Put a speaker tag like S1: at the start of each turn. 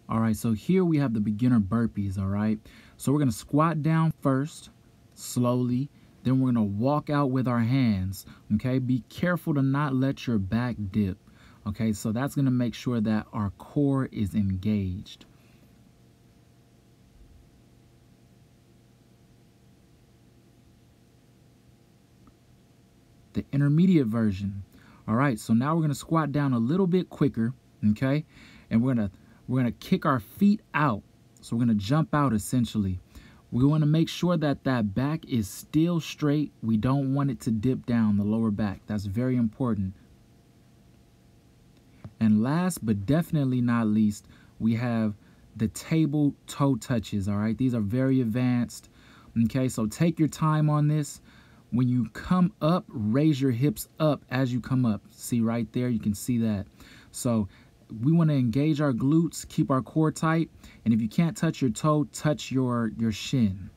S1: All right, so here we have the beginner burpees, all right? So we're gonna squat down first, slowly, then we're gonna walk out with our hands, okay? Be careful to not let your back dip, okay? So that's gonna make sure that our core is engaged. The intermediate version. All right, so now we're gonna squat down a little bit quicker, okay? And we're gonna kick our feet out. So we're gonna jump out essentially. We wanna make sure that that back is still straight. We don't want it to dip down the lower back. That's very important. And last but definitely not least, we have the table toe touches, all right? These are very advanced, okay? So take your time on this. When you come up, raise your hips up as you come up. See right there, you can see that. So we want to engage our glutes, keep our core tight, and if you can't touch your toe, touch your shin.